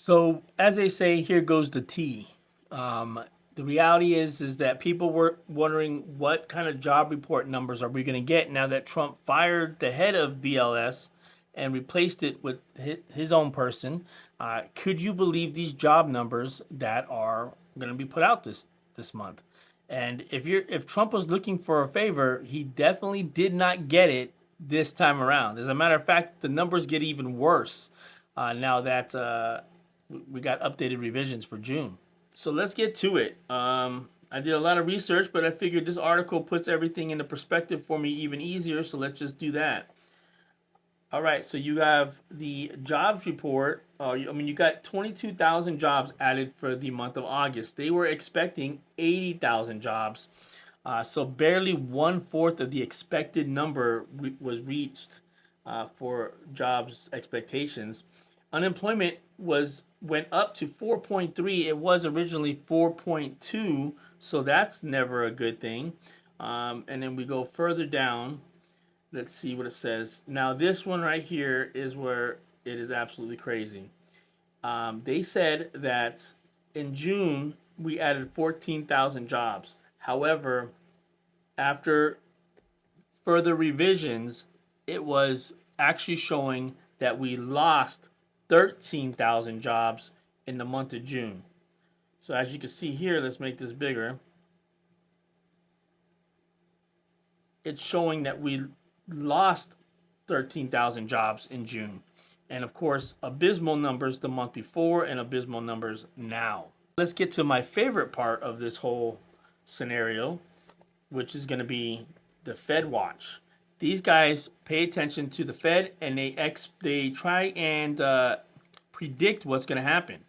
So, as they say, here goes the tea. The reality is that people were wondering what kind of job report numbers are we going to get now that Trump fired the head of BLS and replaced it with his own person. Could you believe these job numbers that are going to be put out this month? And if Trump was looking for a favor, he definitely did not get it this time around. As a matter of fact, the numbers get even worse now that we got updated revisions for June. So let's get to it. I did a lot of research, but I figured this article puts everything into perspective for me even easier. So let's just do that. All right, so you have the jobs report. You got 22,000 jobs added for the month of August. They were expecting 80,000 jobs. So barely 1/4 of the expected number was reached for jobs expectations. Unemployment went up to 4.3. It was originally 4.2, so that's never a good thing. And then we go further down. Let's see what it says. Now this one right here is where it is absolutely crazy. They said that in June we added 14,000 jobs. However, after further revisions, it was actually showing that we lost 13,000 jobs in the month of June. So as you can see here, let's make this bigger. It's showing that we lost 13,000 jobs in June. And of course, abysmal numbers the month before and abysmal numbers now. Let's get to my favorite part of this whole scenario, which is going to be the Fed watch. These guys pay attention to the Fed and they try and predict what's going to happen.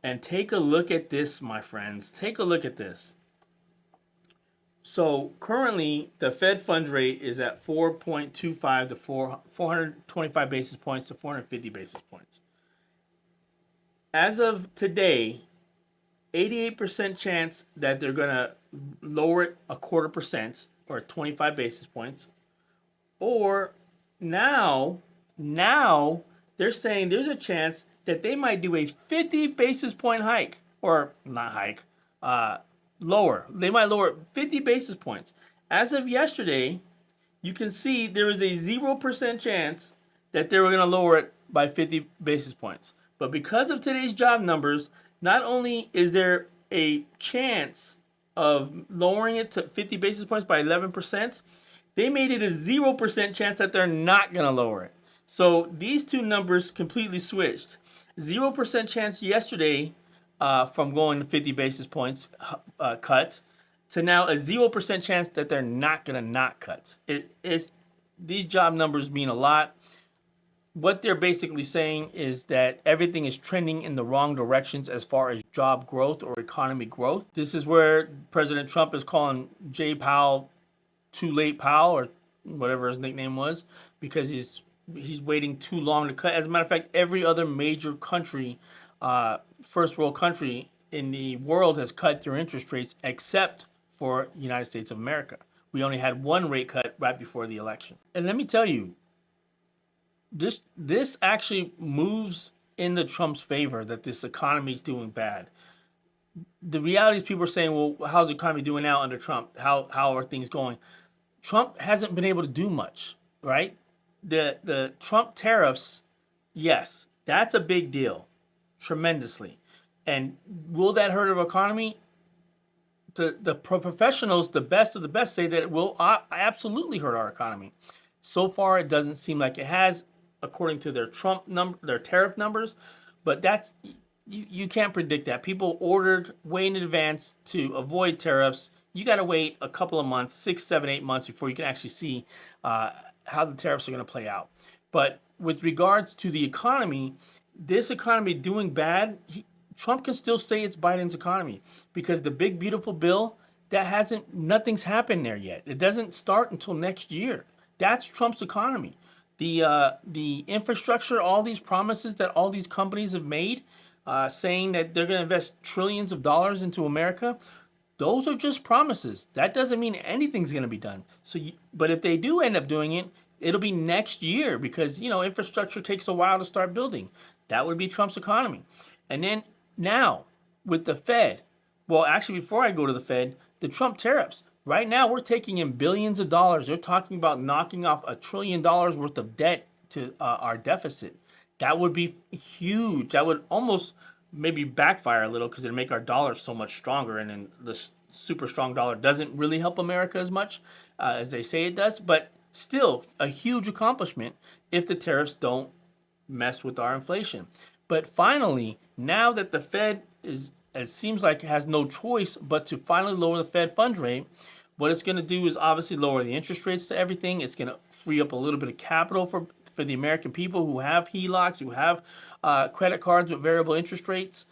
And take a look at this, my friends. Take a look at this. So currently, the Fed funds rate is at 4.25 to 425 basis points to 450 basis points. As of today, 88% chance that they're going to lower it 1/4% or 25 basis points. Or now they're saying there's a chance that they might do a 50 basis point hike, or not hike, lower. They might lower 50 basis points. As of yesterday, you can see there is a 0% chance that they were going to lower it by 50 basis points. But because of today's job numbers, not only is there a chance of lowering it to 50 basis points by 11%, they made it a 0% chance that they're not going to lower it. So these two numbers completely switched. 0% chance yesterday from going to 50 basis points cut to now a 0% chance that they're not going to not cut. These job numbers mean a lot. What they're basically saying is that everything is trending in the wrong directions as far as job growth or economy growth. This is where President Trump is calling Jay Powell Too Late Powell, or whatever his nickname was, because he's waiting too long to cut. As a matter of fact, every other major country, first world country in the world, has cut their interest rates except for the United States of America. We only had one rate cut right before the election. And let me tell you, this actually moves into Trump's favor, that this economy is doing bad. The reality is, people are saying, well, how's the economy doing now under Trump? How are things going? Trump hasn't been able to do much, right? The Trump tariffs, yes, that's a big deal, tremendously. And will that hurt our economy? The professionals, the best of the best, say that it will absolutely hurt our economy. So far, it doesn't seem like it has, according to their their tariff numbers. But that's you can't predict that. People ordered way in advance to avoid tariffs. You got to wait a couple of months, 6, 7, 8 months before you can actually see how the tariffs are going to play out. But with regards to the economy, this economy doing bad, Trump can still say it's Biden's economy, because the big beautiful bill, nothing's happened there yet. It doesn't start until next year. That's Trump's economy. The infrastructure, all these promises that all these companies have made, saying that they're going to invest trillions of dollars into America, those are just promises. That doesn't mean anything's going to be done. But if they do end up doing it, it'll be next year, because infrastructure takes a while to start building. That would be Trump's economy. And then now with the Fed, well, actually, before I go to the Fed, the Trump tariffs. Right now, we're taking in billions of dollars. They're talking about knocking off $1 trillion worth of debt to our deficit. That would be huge. That would almost maybe backfire a little because it'd make our dollar so much stronger. And then the super strong dollar doesn't really help America as much as they say it does. But still, a huge accomplishment if the tariffs don't mess with our inflation. But finally, now that the Fed is, it seems like it has no choice but to finally lower the Fed funds rate, what it's going to do is obviously lower the interest rates to everything. It's going to free up a little bit of capital for the American people who have HELOCs, who have credit cards with variable interest rates.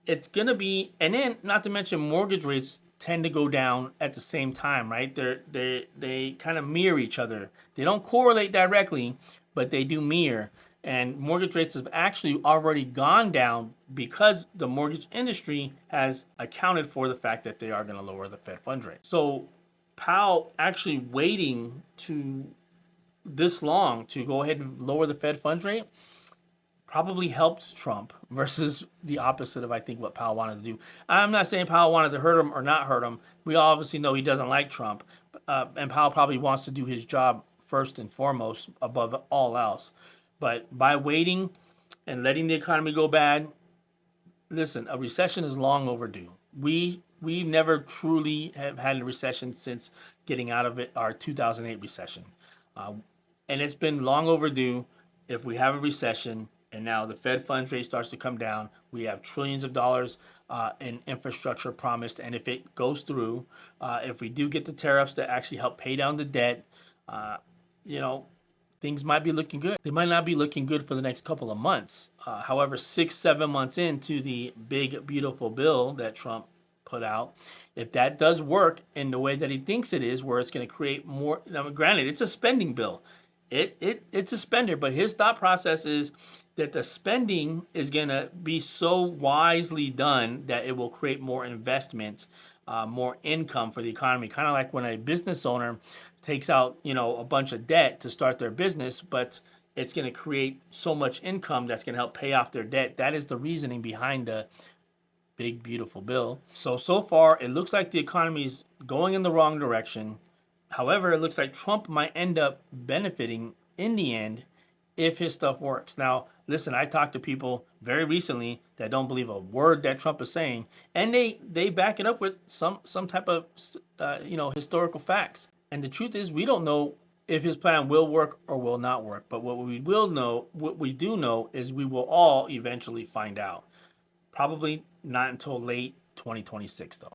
It's going to be, and then not to mention mortgage rates tend to go down at the same time, right? They kind of mirror each other. They don't correlate directly, but they do mirror. And mortgage rates have actually already gone down because the mortgage industry has accounted for the fact that they are going to lower the Fed funds rate. So Powell actually waiting to this long to go ahead and lower the Fed funds rate probably helped Trump versus the opposite of, I think, what Powell wanted to do. I'm not saying Powell wanted to hurt him or not hurt him. We obviously know he doesn't like Trump. And Powell probably wants to do his job first and foremost above all else. But by waiting and letting the economy go bad, listen, a recession is long overdue. We've never truly have had a recession since getting out of it, our 2008 recession. And it's been long overdue. If we have a recession and now the Fed funds rate starts to come down, we have trillions of dollars in infrastructure promised. And if it goes through, if we do get the tariffs that actually help pay down the debt, things might be looking good. They might not be looking good for the next couple of months. However, 6-7 months into the big, beautiful bill that Trump put out, if that does work in the way that he thinks it is, where it's going to create more, now granted, it's a spending bill. It's a spender, but his thought process is that the spending is going to be so wisely done that it will create more investment, more income for the economy. Kind of like when a business owner takes out, a bunch of debt to start their business, but it's going to create so much income that's going to help pay off their debt. That is the reasoning behind the big, beautiful bill. So far, it looks like the economy is going in the wrong direction. However, it looks like Trump might end up benefiting in the end if his stuff works. Now, listen, I talked to people very recently that don't believe a word that Trump is saying, and they back it up with some type of historical facts. And the truth is, we don't know if his plan will work or will not work. But what we do know is we will all eventually find out. Probably not until late 2026, though.